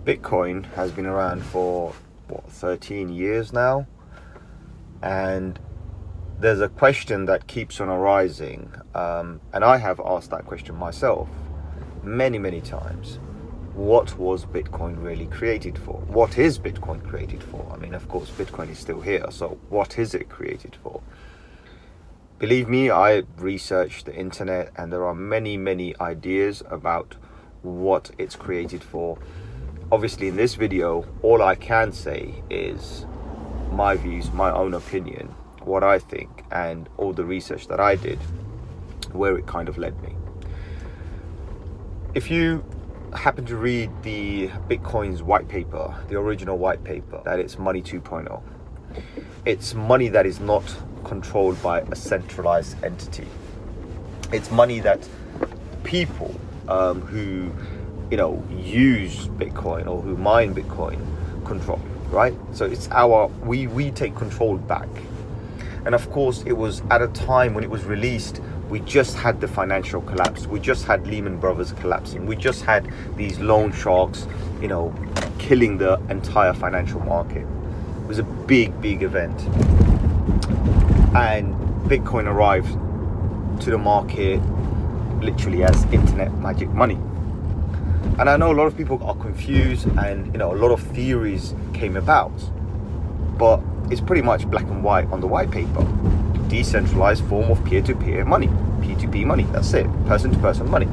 Bitcoin has been around for 13 years now, and there's a question that keeps on arising, and I have asked that question myself many times. What was Bitcoin really created for? What is Bitcoin created for? I mean, of course, Bitcoin is still here, so what is it created for? Believe me, I researched the internet, and there are many ideas about what it's created for. Obviously, in this video, all I can say is my views, my own opinion, what I think, and all the research that I did, where it kind of led me. If you happen to read the Bitcoin's white paper, the original white paper, that it's money 2.0, it's money that is not controlled by a centralized entity. It's money that people who use Bitcoin or who mine Bitcoin control, right? So it's we take control back. And of course, it was at a time when it was released, we just had the financial collapse. We just had Lehman Brothers collapsing. We just had these loan sharks, killing the entire financial market. It was a big event. And Bitcoin arrived to the market literally as internet magic money. And I know a lot of people are confused, and a lot of theories came about, but it's pretty much black and white on the white paper. Decentralized form of peer-to-peer money, P2P money, that's it, person-to-person money.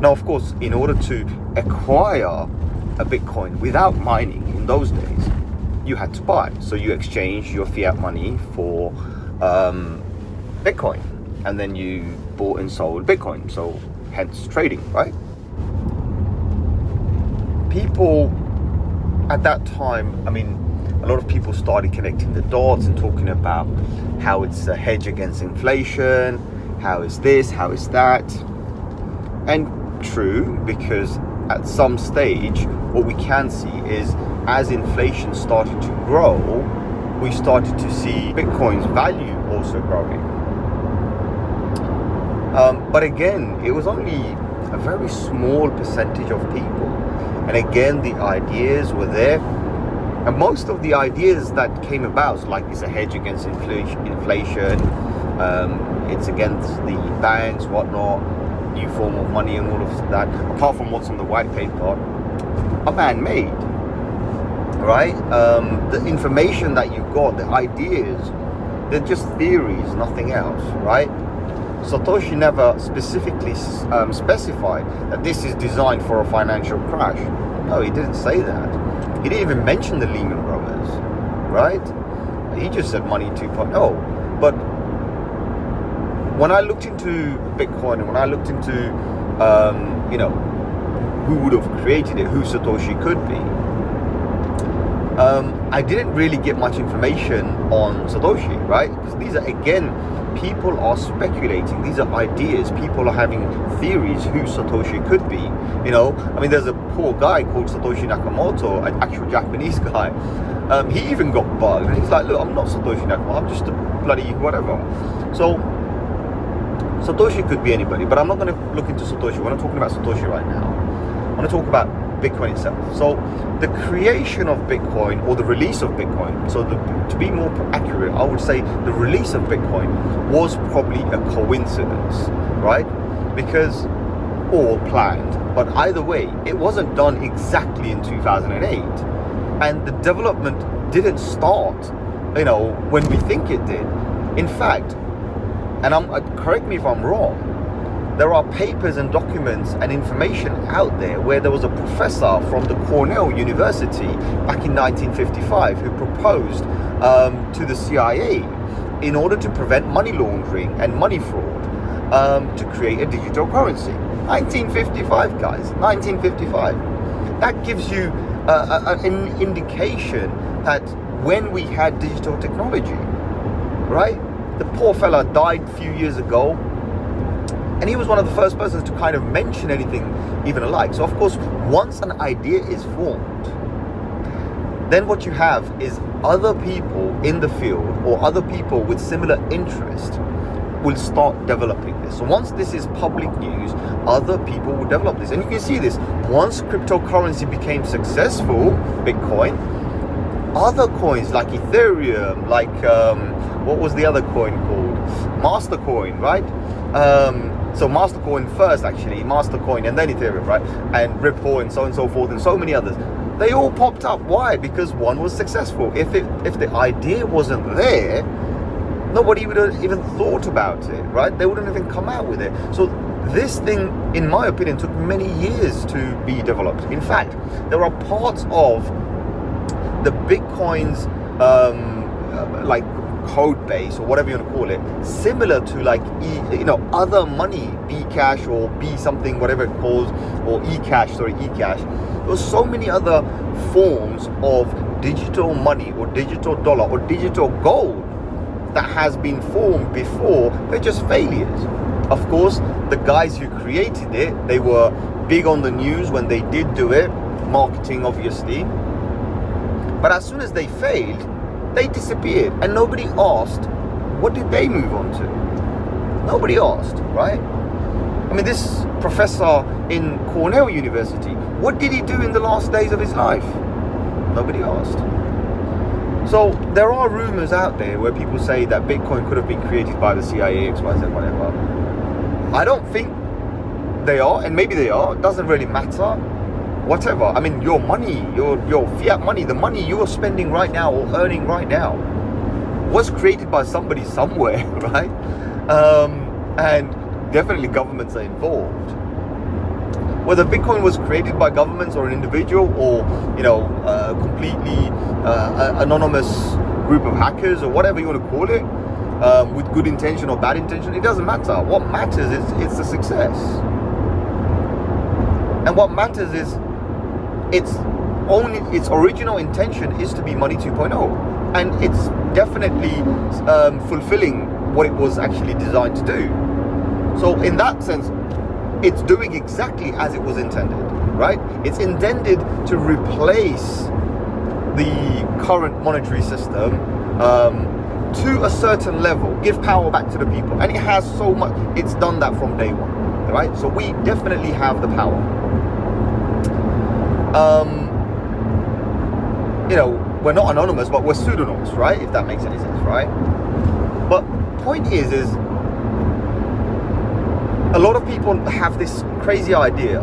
Now, of course, in order to acquire a Bitcoin without mining in those days, you had to buy. So you exchange your fiat money for Bitcoin, and then you bought and sold Bitcoin, so hence trading, right? People at that time, a lot of people started connecting the dots and talking about how it's a hedge against inflation, how is this, how is that. And true, because at some stage, what we can see is as inflation started to grow, we started to see Bitcoin's value also growing. But again, it was only a very small percentage of people. And again, the ideas were there. And most of the ideas that came about, like it's a hedge against inflation, it's against the banks, whatnot, new form of money and all of that, apart from what's on the white paper, are man-made, right? The information that you got, the ideas, they're just theories, nothing else, right? Satoshi never specifically specified that this is designed for a financial crash. No, he didn't say that. He didn't even mention the Lehman Brothers, right? He just said money 2.0. But when I looked into Bitcoin, and when I looked into, who would have created it, who Satoshi could be, I didn't really get much information on Satoshi, right? Because these are, again, people are speculating. These are ideas. People are having theories who Satoshi could be. There's a poor guy called Satoshi Nakamoto, an actual Japanese guy. He even got bugged. And he's like, look, I'm not Satoshi Nakamoto. I'm just a bloody whatever. So Satoshi could be anybody, but I'm not going to look into Satoshi. We're not talking about Satoshi right now. I want to talk about Bitcoin itself. So the creation of Bitcoin, or the release of Bitcoin, so to be more accurate, I would say the release of Bitcoin was probably a coincidence, right? Because, or planned, but either way, it wasn't done exactly in 2008. And the development didn't start, when we think it did. In fact, and correct me if I'm wrong, there are papers and documents and information out there where there was a professor from the Cornell University back in 1955 who proposed to the CIA, in order to prevent money laundering and money fraud, to create a digital currency. 1955, guys, 1955. That gives you an indication that when we had digital technology, right? The poor fella died a few years ago, and he was one of the first persons to kind of mention anything even alike. So of course, once an idea is formed, then what you have is other people in the field, or other people with similar interest, will start developing this. So once this is public news, other people will develop this. And you can see this. Once cryptocurrency became successful, Bitcoin, other coins like Ethereum, like what was the other coin called? Mastercoin, right? So Mastercoin first, actually, Mastercoin, and then Ethereum, right? And Ripple, and so on and so forth, and so many others. They all popped up. Why? Because one was successful. If the idea wasn't there, nobody would have even thought about it, right? They wouldn't even come out with it. So this thing, in my opinion, took many years to be developed. In fact, there are parts of the Bitcoin's like code base, or whatever you want to call it, similar to like other money, Bcash or B something, whatever it calls, or eCash. There's so many other forms of digital money or digital dollar or digital gold that has been formed before. They're just failures. Of course, the guys who created it, they were big on the news when they did do it, marketing obviously. But as soon as they failed, they disappeared, and nobody asked, what did they move on to? Nobody asked, right? I mean, this professor in Cornell University, what did he do in the last days of his life? Nobody asked. So there are rumors out there where people say that Bitcoin could have been created by the CIA, XYZ, whatever. I don't think they are, and maybe they are. It doesn't really matter. Whatever. I mean, your money, your fiat money, the money you're spending right now or earning right now, was created by somebody somewhere, right? And definitely governments are involved. Whether Bitcoin was created by governments or an individual, or a completely anonymous group of hackers, or whatever you want to call it, with good intention or bad intention, it doesn't matter. What matters is it's a success. And what matters is its original intention is to be money 2.0, and it's definitely fulfilling what it was actually designed to do. So in that sense, it's doing exactly as it was intended, right? It's intended to replace the current monetary system to a certain level, give power back to the people, and it has so much. It's done that from day one, right? So we definitely have the power. We're not anonymous, but we're pseudonymous, right? If that makes any sense, right? But point is a lot of people have this crazy idea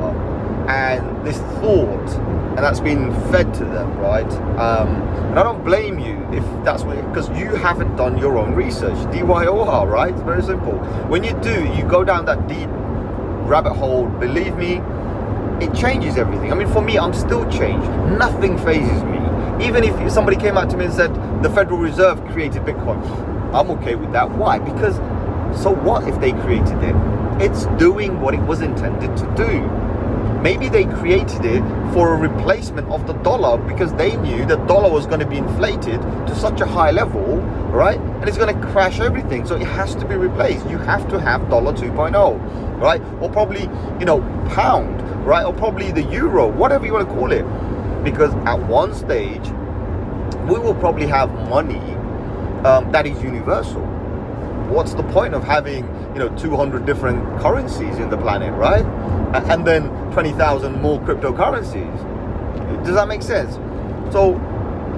and this thought, and that's been fed to them, right? And I don't blame you if that's what, because you haven't done your own research. DYOR, right? It's very simple. When you do, you go down that deep rabbit hole. Believe me, it changes everything. I mean, for me, I'm still changed. Nothing phases me. Even if somebody came out to me and said the Federal Reserve created Bitcoin, I'm okay with that. Why? Because so what if they created it? It's doing what it was intended to do. Maybe they created it for a replacement of the dollar because they knew the dollar was going to be inflated to such a high level, right? And it's going to crash everything. So it has to be replaced. You have to have dollar 2.0, right? Or probably, pound, right? Or probably the euro, whatever you want to call it. Because at one stage, we will probably have money that is universal. What's the point of having 200 different currencies in the planet, right? And then 20,000 more cryptocurrencies. Does that make sense? So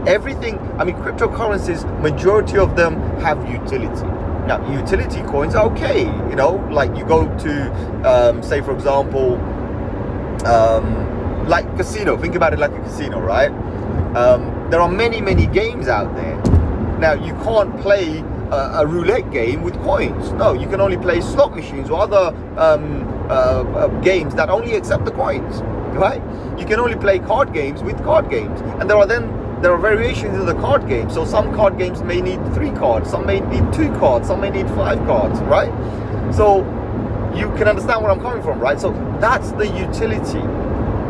everything, I mean, cryptocurrencies, majority of them have utility. Now, utility coins are okay, like you go to, say for example, like casino. Think about it like a casino, right? There are many games out there. Now, you can't play a roulette game with coins. No, you can only play slot machines or other games that only accept the coins, right? You can only play card games with card games, and there are variations in the card game. So some card games may need 3 cards, some may need 2 cards, some may need 5 cards, right? So you can understand where I'm coming from, right? So that's the utility,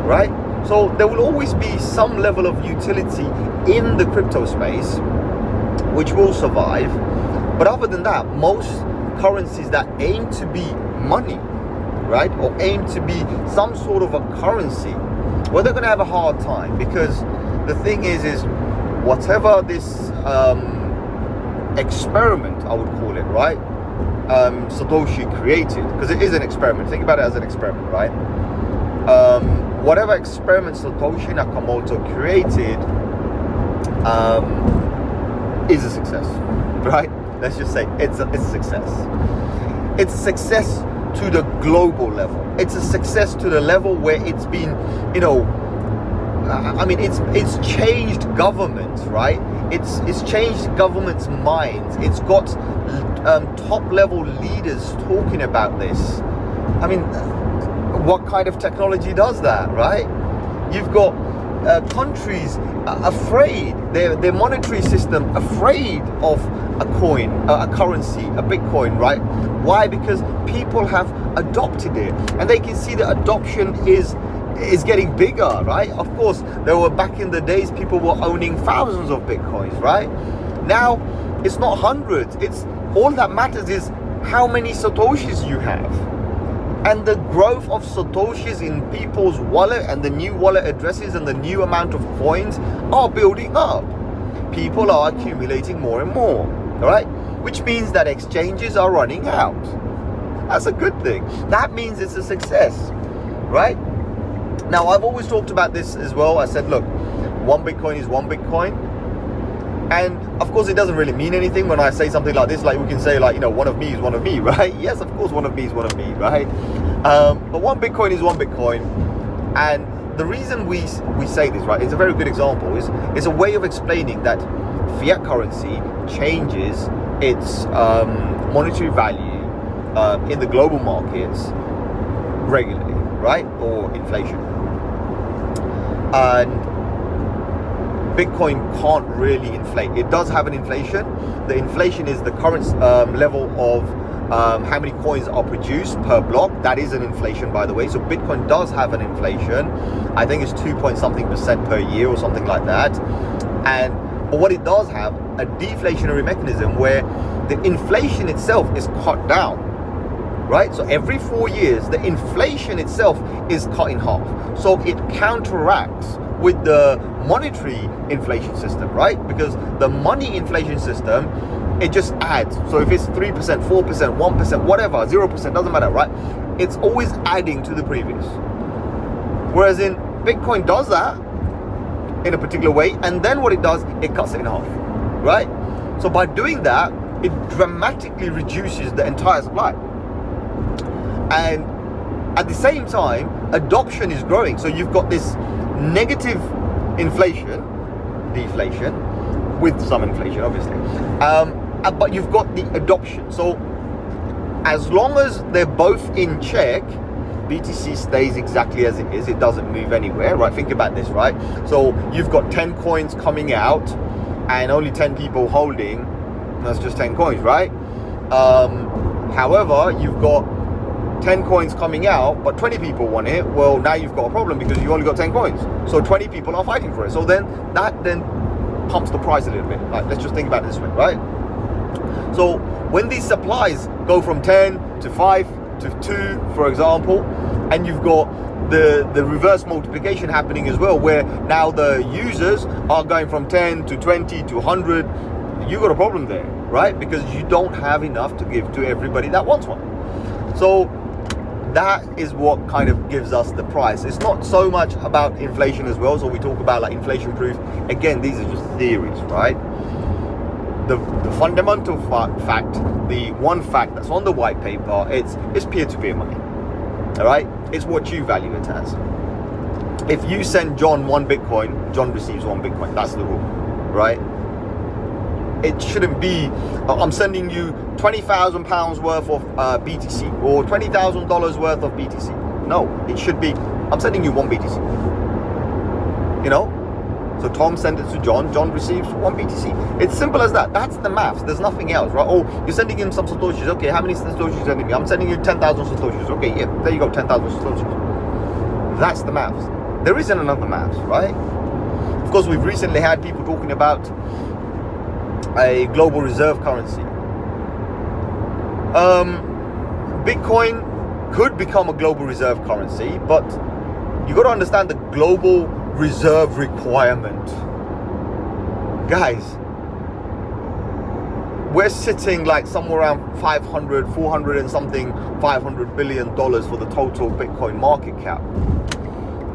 right? So there will always be some level of utility in the crypto space which will survive. But other than that, most currencies that aim to be money, right, or aim to be some sort of a currency, well, they're going to have a hard time, because the thing is whatever this experiment, I would call it, right, Satoshi created, because it is an experiment. Think about it as an experiment, right? Whatever experiment Satoshi Nakamoto created is a success, right? Let's just say it's a success. It's a success to the global level. It's a success to the level where it's been, you know, I mean, it's changed governments, right? It's changed governments' minds. It's got top level leaders talking about this. I mean, what kind of technology does that, right? You've got countries afraid, their monetary system afraid of a coin, a currency, a Bitcoin, right? Why? Because people have adopted it, and they can see the adoption is getting bigger, right? Of course, there were back in the days people were owning thousands of Bitcoins, right? Now it's not hundreds. It's all that matters is how many Satoshis you have. And the growth of Satoshis in people's wallet and the new wallet addresses and the new amount of coins are building up. People are accumulating more and more, all right? Which means that exchanges are running out. That's a good thing. That means it's a success, right? Now, I've always talked about this as well. I said, look, one Bitcoin is one Bitcoin. And of course, it doesn't really mean anything when I say something like this. Like we can say, like, you know, one of me is one of me, right? Yes, of course, one of me is one of me, right? But one Bitcoin is one Bitcoin. And the reason we say this, right, it's a very good example. It's a way of explaining that fiat currency changes its monetary value in the global markets regularly, right? Or inflation. And Bitcoin can't really inflate. It does have an inflation. The inflation is the current level of how many coins are produced per block. That is an inflation, by the way. So Bitcoin does have an inflation. I think it's 2-point-something% per year or something like that. But what it does have, a deflationary mechanism where the inflation itself is cut down, right? So every 4 years, the inflation itself is cut in half. So it counteracts with the monetary inflation system, right? Because the money inflation system, it just adds. So if it's 3%, 4%, 1%, whatever, 0%, doesn't matter, right? It's always adding to the previous. Whereas in Bitcoin does that in a particular way, and then what it does, it cuts it in half, right? So by doing that, it dramatically reduces the entire supply. And at the same time, adoption is growing. So you've got this negative inflation, deflation, with some inflation, obviously. But you've got the adoption. So as long as they're both in check, BTC stays exactly as it is. It doesn't move anywhere, right? Think about this, right? So you've got 10 coins coming out and only 10 people holding. That's just 10 coins, right? However, you've got 10 coins coming out, but 20 people want it. Well, now you've got a problem because you only got 10 coins. So 20 people are fighting for it. So then that pumps the price a little bit. Like, let's just think about it this way, right? So when these supplies go from 10 to 5 to 2, for example, and you've got the reverse multiplication happening as well, where now the users are going from 10 to 20 to 100, you got a problem there, right? Because you don't have enough to give to everybody that wants one. So that is what kind of gives us the price. It's not so much about inflation as well. So we talk about like inflation proof. Again, these are just theories, right? The fundamental fact, the one fact that's on the white paper, it's peer-to-peer money. All right, it's what you value it as. If you send John 1 Bitcoin, John receives 1 Bitcoin. That's the rule, right? It shouldn't be, I'm sending you £20,000 worth of BTC or $20,000 worth of BTC. No, it should be, I'm sending you 1 BTC. You know? So Tom sent it to John, John receives 1 BTC. It's simple as that. That's the maths. There's nothing else, right? Oh, you're sending him some Satoshis. Okay, how many Satoshis are you sending me? I'm sending you 10,000 Satoshis. Okay, yeah, there you go, 10,000 Satoshis. That's the maths. There isn't another maths, right? Of course, we've recently had people talking about a global reserve currency. Bitcoin could become a global reserve currency, but you got to understand the global reserve requirement. Guys, we're sitting like somewhere around 400 and something, $500 billion for the total Bitcoin market cap.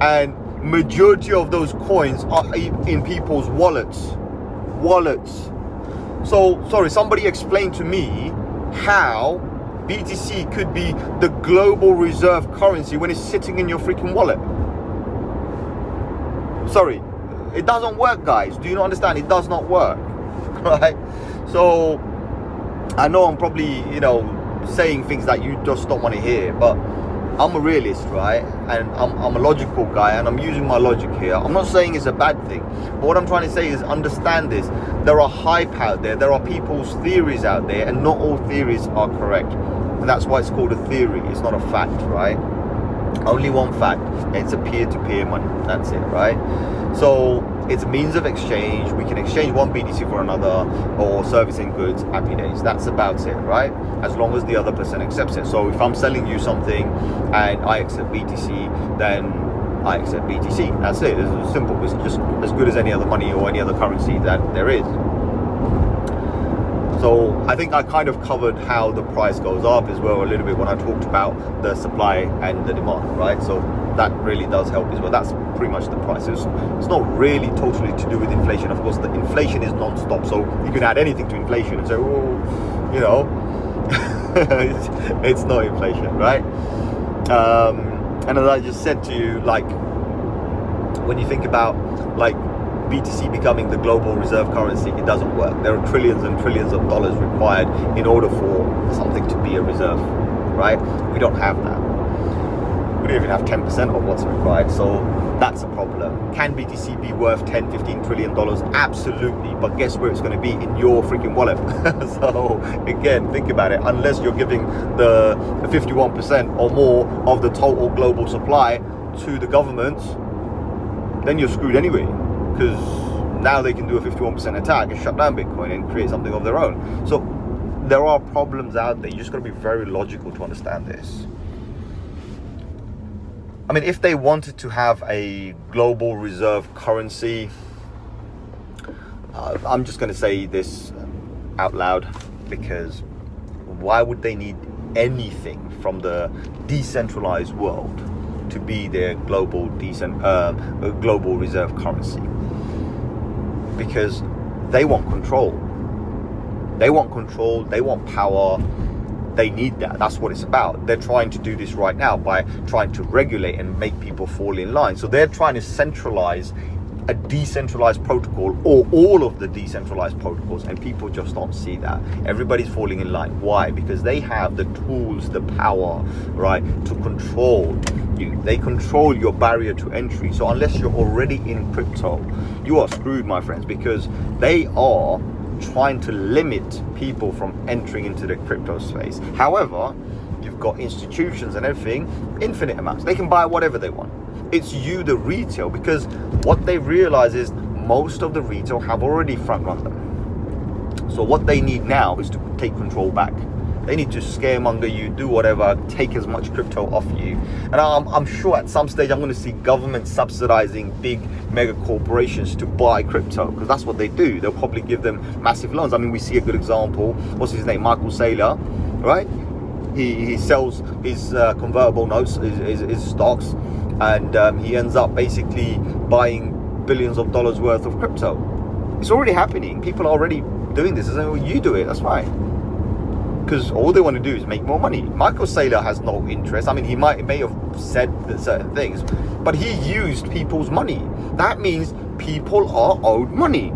And majority of those coins are in people's wallets. So, sorry, somebody explain to me how BTC could be the global reserve currency when it's sitting in your freaking wallet. Sorry, it doesn't work, guys. Do you not understand? It does not work, right? So I know I'm probably, you know, saying things that you just don't want to hear, but I'm a realist, right? And I'm a logical guy, and I'm using my logic here. I'm not saying it's a bad thing, but what I'm trying to say is understand this. There are hype out there. There are people's theories out there, and not all theories are correct. And that's why it's called a theory. It's not a fact, right? Only one fact. It's a peer-to-peer money. That's it, right? So it's a means of exchange. We can exchange one BTC for another, or servicing goods, happy days. That's about it, right? As long as the other person accepts it. So if I'm selling you something and I accept BTC, then I accept BTC. That's it. It's simple. It's just as good as any other money or any other currency that there is. So I think I kind of covered how the price goes up as well a little bit when I talked about the supply and the demand, right? So that really does help as well. That's pretty much the price. It's not really totally to do with inflation. Of course, the inflation is non-stop, so you can add anything to inflation and say, oh, you know, it's not inflation, right? And as I just said to you, like, when you think about like BTC becoming the global reserve currency, it doesn't work. There are trillions and trillions of dollars required in order for something to be a reserve, right? We don't have that. We don't even have 10% of what's required, so that's a problem. Can BTC be worth 10, 15 trillion dollars? Absolutely, but guess where it's going to be? In your freaking wallet. So again, think about it. Unless you're giving the 51% or more of the total global supply to the governments, then you're screwed anyway, because now they can do a 51% attack and shut down Bitcoin and create something of their own. So there are problems out there. You just got to be very logical to understand this. I mean, if they wanted to have a global reserve currency, I'm just going to say this out loud, because why would they need anything from the decentralized world to be their global reserve currency? Because they want control. They want control. They want power. They need that. That's what it's about. They're trying to do this right now by trying to regulate and make people fall in line. So they're trying to centralize a decentralized protocol, or all of the decentralized protocols, and people just don't see that. Everybody's falling in line. Why? Because they have the tools, the power, right, to control you. They control your barrier to entry. So unless you're already in crypto, you are screwed, my friends, because they are trying to limit people from entering into the crypto space. However, you've got institutions and everything, infinite amounts. They can buy whatever they want. It's you, the retail, because what they realize is most of the retail have already front run them. So what they need now is to take control back. They need to scaremonger you, do whatever, take as much crypto off you. And I'm sure at some stage I'm going to see government subsidizing big mega corporations to buy crypto, because that's what they do. They'll probably give them massive loans. I mean, we see a good example. What's his name? Michael Saylor, right? He sells his convertible notes, his stocks, and he ends up basically buying billions of dollars worth of crypto. It's already happening. People are already doing this. Well, you do it, that's fine. Because all they want to do is make more money. Michael Saylor has no interest. I mean, he may have said certain things, but he used people's money. That means people are owed money.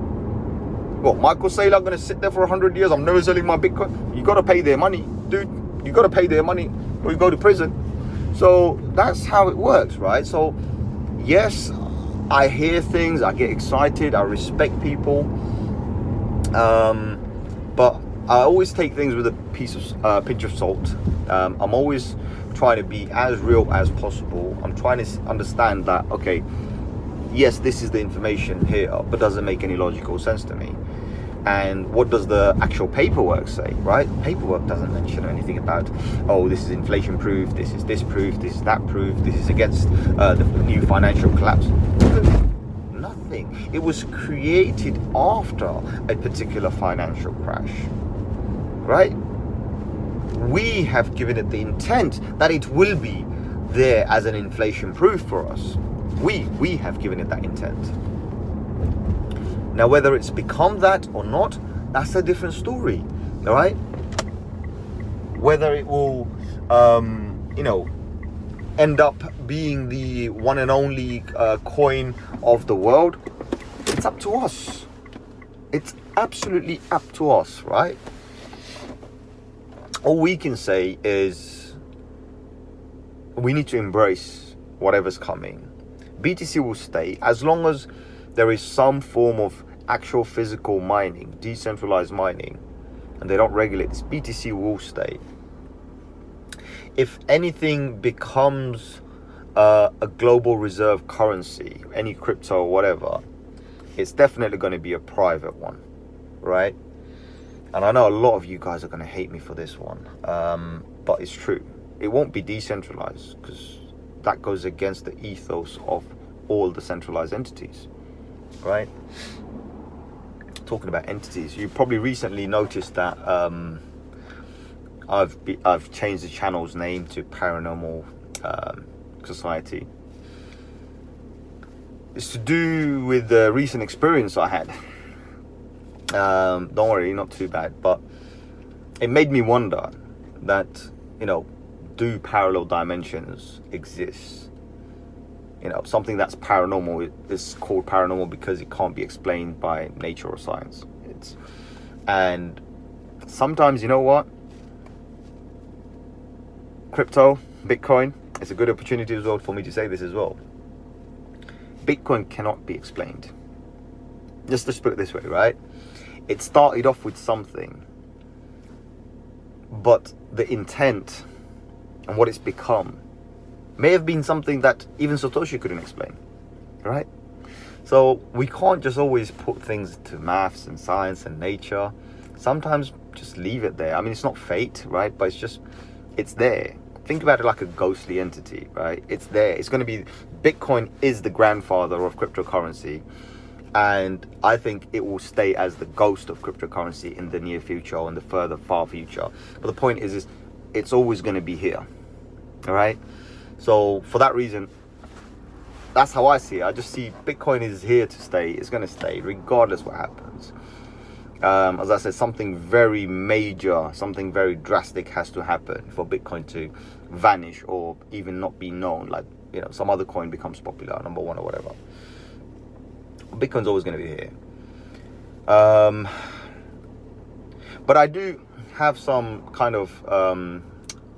Well, Michael Saylor going to sit there for 100 years? I'm never selling my Bitcoin. You got to pay their money, dude. You got to pay their money, or you go to prison. So that's how it works, right? So yes, I hear things, I get excited, I respect people, but I always take things with a pinch of salt. I'm always trying to be as real as possible. I'm trying to understand that, okay, yes, this is the information here, but does it make any logical sense to me? And what does the actual paperwork say, right? Paperwork doesn't mention anything about, oh, this is inflation proof, this is this proof, this is that proof, this is against the new financial collapse. Nothing. It was created after a particular financial crash. right? We have given it the intent that it will be there as an inflation proof for us. We have given it that intent. Now, whether it's become that or not, that's a different story, all right? Whether it will, end up being the one and only coin of the world, it's up to us. It's absolutely up to us, right? All we can say is we need to embrace whatever's coming. BTC will stay as long as there is some form of actual physical mining, decentralized mining, and they don't regulate this. BTC will stay. If anything becomes a global reserve currency, any crypto or whatever, it's definitely going to be a private one, right? And I know a lot of you guys are going to hate me for this one, but it's true. It won't be decentralized because that goes against the ethos of all the centralized entities, right? Talking about entities, you probably recently noticed that I've changed the channel's name to Paranormal Society. It's to do with the recent experience I had. Don't worry, not too bad, but it made me wonder that, do parallel dimensions exist? Something that's paranormal is called paranormal because it can't be explained by nature or science. And sometimes, you know what? Crypto, Bitcoin, it's a good opportunity as well for me to say this as well. Bitcoin cannot be explained. Just put it this way, right? It started off with something, but the intent and what it's become may have been something that even Satoshi couldn't explain, right? So we can't just always put things to maths and science and nature. Sometimes just leave it there. I mean, it's not fate, right? But it's there. Think about it like a ghostly entity, right? It's there. It's going to be, Bitcoin is the grandfather of cryptocurrency. And I think it will stay as the ghost of cryptocurrency in the near future or in the far future. But the point is it's always going to be here, all right? So for that reason, that's how I see it. I just see Bitcoin is here to stay. It's going to stay regardless what happens. As I said, something very major, something very drastic has to happen for Bitcoin to vanish or even not be known. Like, some other coin becomes popular, number one or whatever. Bitcoin's always going to be here. But I do have some kind of, I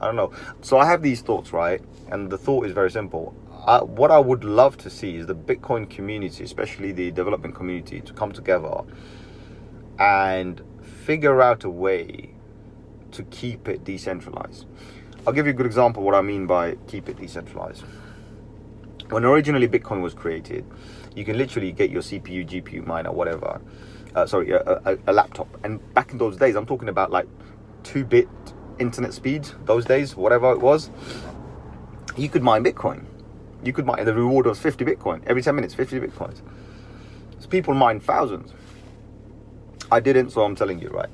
don't know. So I have these thoughts, right? And the thought is very simple. What I would love to see is the Bitcoin community, especially the development community, to come together and figure out a way to keep it decentralized. I'll give you a good example of what I mean by keep it decentralized. When originally Bitcoin was created, you can literally get your CPU, GPU, miner, whatever, a laptop. And back in those days, I'm talking about like 2-bit internet speed, those days, whatever it was, you could mine Bitcoin. You could mine, the reward was 50 Bitcoin. Every 10 minutes, 50 Bitcoins. So people mine thousands. I didn't, so I'm telling you, right?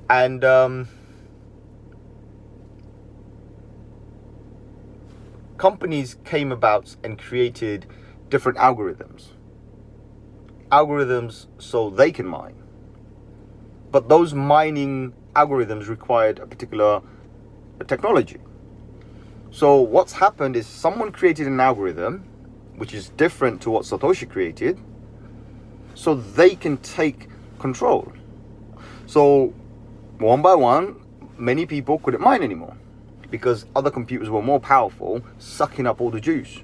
And companies came about and created different algorithms so they can mine. But those mining algorithms required a particular technology. So what's happened is someone created an algorithm which is different to what Satoshi created, so they can take control. So one by one, many people couldn't mine anymore because other computers were more powerful, sucking up all the juice.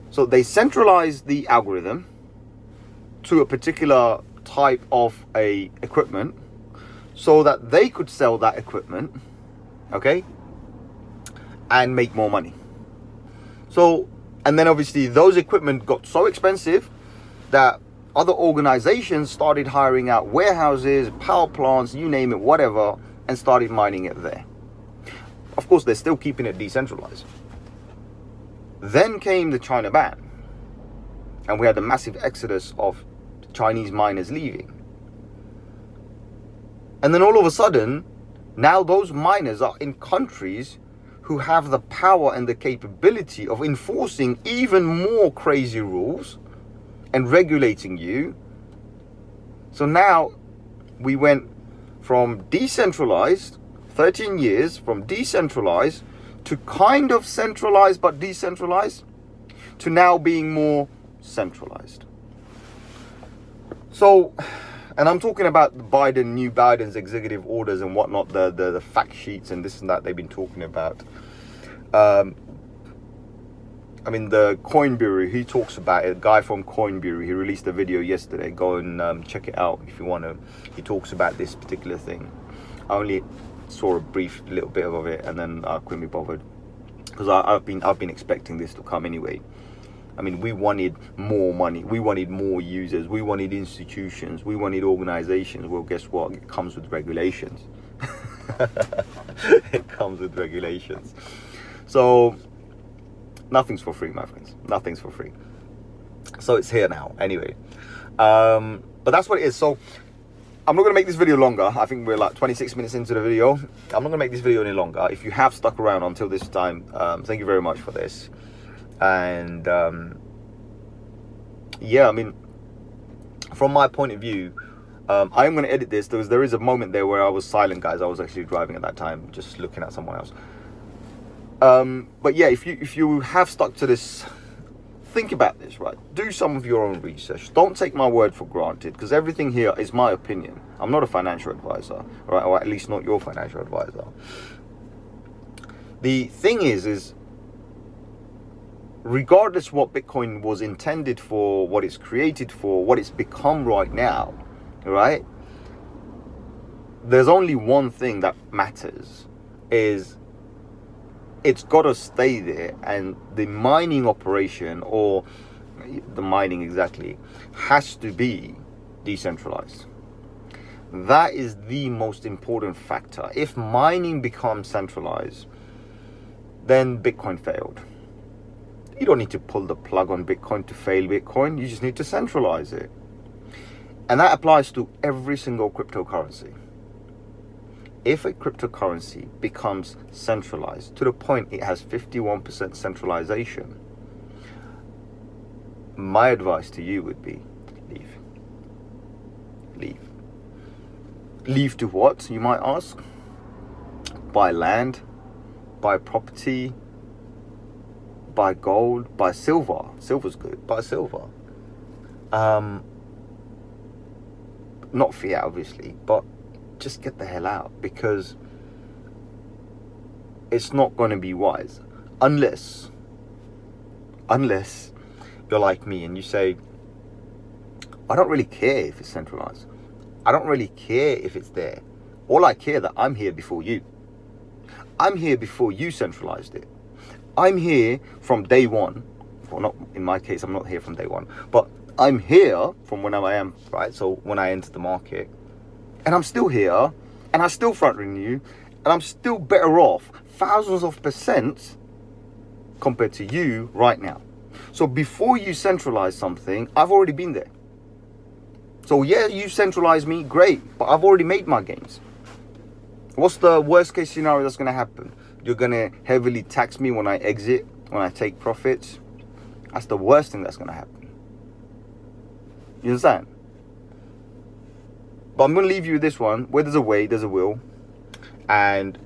So they centralized the algorithm to a particular type of equipment so that they could sell that equipment, okay, and make more money. So, and then obviously those equipment got so expensive that other organizations started hiring out warehouses, power plants, you name it, whatever, and started mining it there. Of course, they're still keeping it decentralized. Then came the China ban, and we had a massive exodus of Chinese miners leaving. And then all of a sudden, now those miners are in countries who have the power and the capability of enforcing even more crazy rules and regulating you. So now we went from decentralized, 13 years, from decentralized to kind of centralized but decentralized, to now being more centralized. So, and I'm talking about new Biden's executive orders and whatnot, the fact sheets and this and that they've been talking about. I mean, the Coin Bureau, he talks about it. A guy from Coin Bureau, he released a video yesterday. Go and check it out if you want to. He talks about this particular thing. I only saw a brief little bit of it, and then I couldn't be bothered because I've been expecting this to come anyway. I mean, we wanted more money, we wanted more users, we wanted institutions, we wanted organizations. Well, guess what? It comes with regulations. It comes with regulations. So nothing's for free, my friends. Nothing's for free. So it's here now anyway. But that's what it is. So I'm not going to make this video longer. I think we're like 26 minutes into the video. I'm not going to make this video any longer. If you have stuck around until this time, thank you very much for this. And yeah, I mean, from my point of view, I am going to edit this. There is a moment there where I was silent, guys. I was actually driving at that time, just looking at someone else. But yeah, if you have stuck to this, think about this, right? Do some of your own research. Don't take my word for granted, because everything here is my opinion. I'm not a financial advisor, right? Or at least not your financial advisor. The thing is regardless what Bitcoin was intended for, what it's created for, what it's become right now, right? There's only one thing that matters, is it's got to stay there, and the mining operation, or the mining exactly, has to be decentralized. That is the most important factor. If mining becomes centralized, then Bitcoin failed. You don't need to pull the plug on Bitcoin to fail Bitcoin. You just need to centralize it. And that applies to every single cryptocurrency. If a cryptocurrency becomes centralized to the point it has 51% centralization, my advice to you would be leave. Leave. Leave to what, you might ask? Buy land, buy property, buy gold, buy silver. Silver's good. Buy silver. Not fiat, obviously, but just get the hell out, because it's not going to be wise unless you're like me and you say, I don't really care if it's centralized. I don't really care if it's there. All I care that I'm here before you. I'm here before you centralized it. I'm here from day one. Well, not in my case, I'm not here from day one, but I'm here from when I am, right? So when I entered the market, and I'm still here, and I still front run you, and I'm still better off thousands of percent compared to you right now. So before you centralize something, I've already been there. So yeah, you centralize me, great, but I've already made my gains. What's the worst case scenario that's going to happen? You're going to heavily tax me when I exit, when I take profits. That's the worst thing that's going to happen. You understand? But I'm going to leave you with this one. Where there's a way, there's a will. And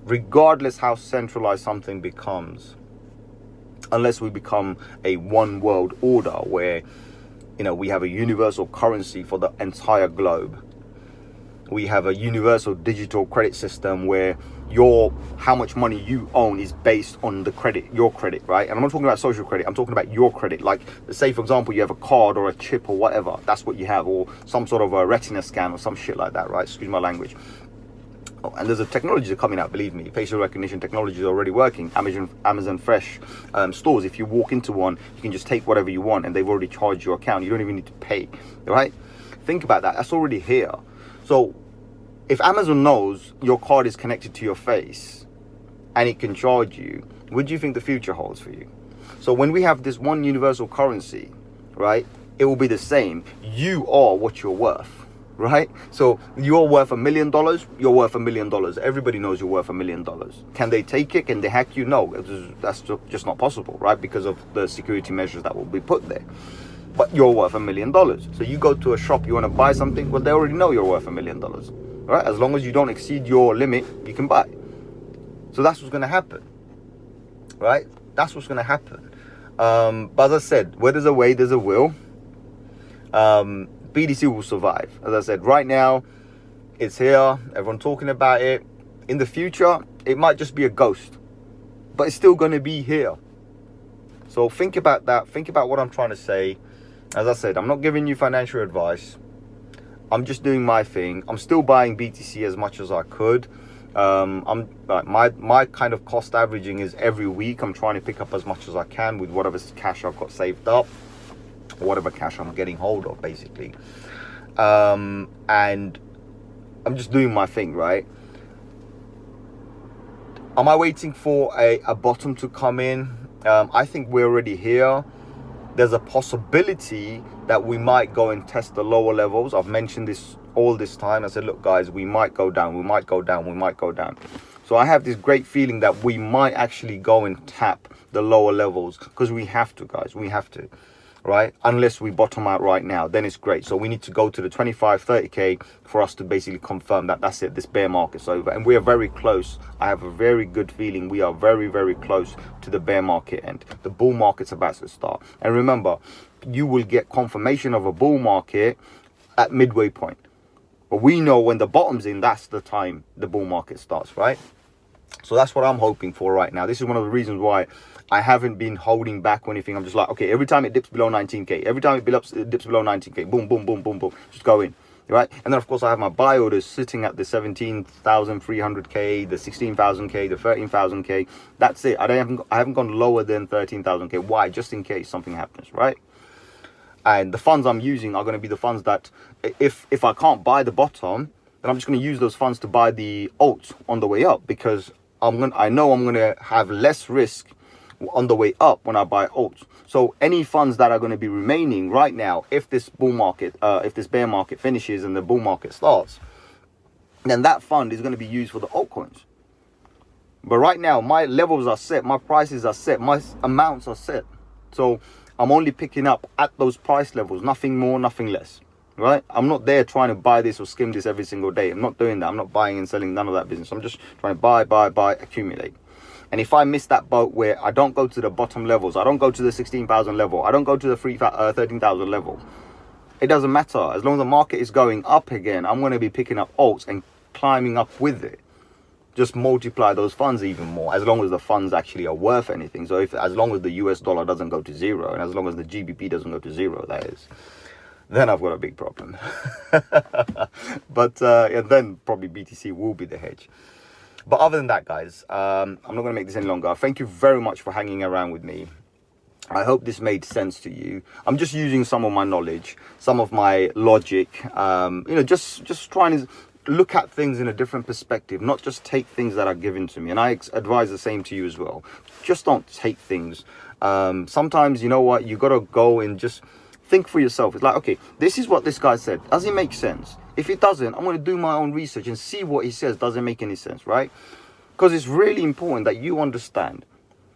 regardless how centralized something becomes, unless we become a one world order where, you know, we have a universal currency for the entire globe. We have a universal digital credit system where how much money you own is based on the credit, your credit, right? And I'm not talking about social credit, I'm talking about your credit. Like, say for example, you have a card or a chip or whatever, that's what you have, or some sort of a retina scan or some shit like that, right? Excuse my language. Oh, and there's a technology coming out, believe me. Facial recognition technology is already working. Amazon Fresh stores, if you walk into one, you can just take whatever you want and they've already charged your account. You don't even need to pay, right? Think about that. That's already here. So if Amazon knows your card is connected to your face and it can charge you, what do you think the future holds for you? So when we have this one universal currency, right, it will be the same. You are what you're worth. right? So you're worth $1 million, you're worth $1 million. Everybody knows you're worth $1 million. Can they take it? Can they hack you? No, that's just not possible, right? Because of the security measures that will be put there. But you're worth $1 million. So you go to a shop, you want to buy something, well, they already know you're worth $1 million, right? As long as you don't exceed your limit, you can buy. So that's what's going to happen, right? That's what's going to happen. But as I said, where there's a way, there's a will. BTC will survive. As I said, right now, it's here. Everyone talking about it. In the future, it might just be a ghost, but it's still going to be here. So think about that. Think about what I'm trying to say. As I said, I'm not giving you financial advice. I'm just doing my thing. I'm still buying BTC as much as I could. I'm like my kind of cost averaging is every week. I'm trying to pick up as much as I can with whatever cash I've got saved up, whatever cash I'm getting hold of, basically. And I'm just doing my thing, right? Am I waiting for a bottom to come in? I think we're already here. There's a possibility that we might go and test the lower levels. I've mentioned this all this time. I said, look, guys, we might go down, we might go down, we might go down. So I have this great feeling that we might actually go and tap the lower levels, because we have to, guys. We have to, right? Unless we bottom out right now, then it's great. So we need to go to the 25, 30K for us to basically confirm that that's it. This bear market's over. And we are very close. I have a very good feeling we are very, very close to the bear market end. The bull market's about to start. And remember, you will get confirmation of a bull market at midway point. But we know when the bottom's in, that's the time the bull market starts, right? So that's what I'm hoping for right now. This is one of the reasons why I haven't been holding back or anything. I'm just like, okay, every time it dips below 19K, every time it dips below 19K, boom, boom, boom, boom, boom, just go in, right? And then, of course, I have my buy orders sitting at the 17,300K, the 16,000K, the 13,000K. That's it. I haven't gone lower than 13,000K. Why? Just in case something happens, right? And the funds I'm using are going to be the funds that if I can't buy the bottom, then I'm just going to use those funds to buy the alts on the way up, because I know I'm going to have less risk on the way up when I buy alts. So any funds that are going to be remaining right now, if this bull market, if this bear market finishes and the bull market starts, then that fund is going to be used for the altcoins. But right now, my levels are set, my prices are set, my amounts are set. So I'm only picking up at those price levels, nothing more, nothing less, right? I'm not there trying to buy this or skim this every single day. I'm not doing that. I'm not buying and selling, none of that business. I'm just trying to buy, accumulate. And if I miss that boat where I don't go to the bottom levels, I don't go to the 16,000 level, I don't go to the 13,000 level, it doesn't matter. As long as the market is going up again, I'm going to be picking up alts and climbing up with it. Just multiply those funds even more, as long as the funds actually are worth anything. So as long as the US dollar doesn't go to zero, and as long as the GBP doesn't go to zero, that is, then I've got a big problem. But then probably BTC will be the hedge. But other than that, guys, I'm not going to make this any longer. Thank you very much for hanging around with me. I hope this made sense to you. I'm just using some of my knowledge, some of my logic, just trying to look at things in a different perspective, not just take things that are given to me. And I advise the same to you as well. Just don't take things. Sometimes, you know what, you got to go and just think for yourself. It's like, okay, this is what this guy said. Does it make sense? If it doesn't, I'm going to do my own research and see what he says doesn't make any sense, right? Because it's really important that you understand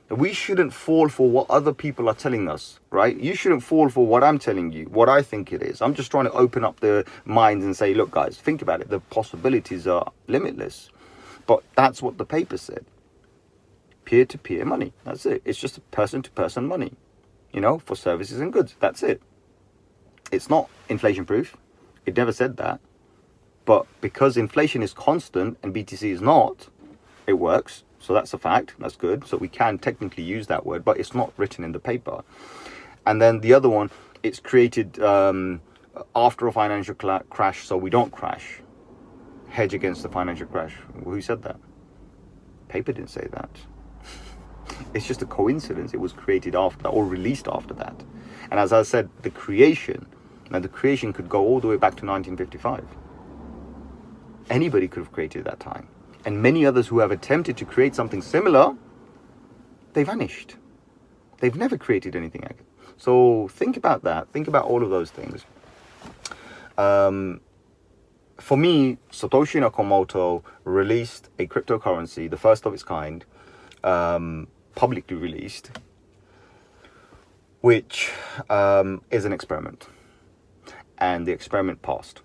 that we shouldn't fall for what other people are telling us, right? You shouldn't fall for what I'm telling you, what I think it is. I'm just trying to open up the minds and say, look, guys, think about it. The possibilities are limitless. But that's what the paper said. Peer-to-peer money. That's it. It's just person-to-person money, for services and goods. That's it. It's not inflation-proof. It never said that. But because inflation is constant and BTC is not, it works. So that's a fact. That's good. So we can technically use that word, but it's not written in the paper. And then the other one, it's created after a financial crash, so we don't crash. Hedge against the financial crash. Who said that? Paper didn't say that. It's just a coincidence. It was created after or released after that. And as I said, the creation could go all the way back to 1955. Anybody could have created that time. And many others who have attempted to create something similar, they vanished. They've never created anything like it. So think about that. Think about all of those things. for me, Satoshi Nakamoto released a cryptocurrency, the first of its kind, publicly released, which is an experiment. And the experiment passed.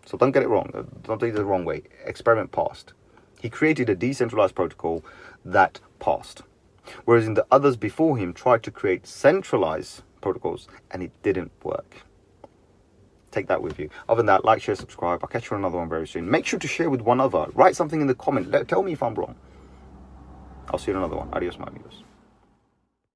So don't get it wrong. Don't take it the wrong way. Experiment passed. He created a decentralized protocol that passed. Whereas in the others before him tried to create centralized protocols and it didn't work. Take that with you. Other than that, like, share, subscribe. I'll catch you on another one very soon. Make sure to share with one other. Write something in the comment. Tell me if I'm wrong. I'll see you in another one. Adios, my amigos.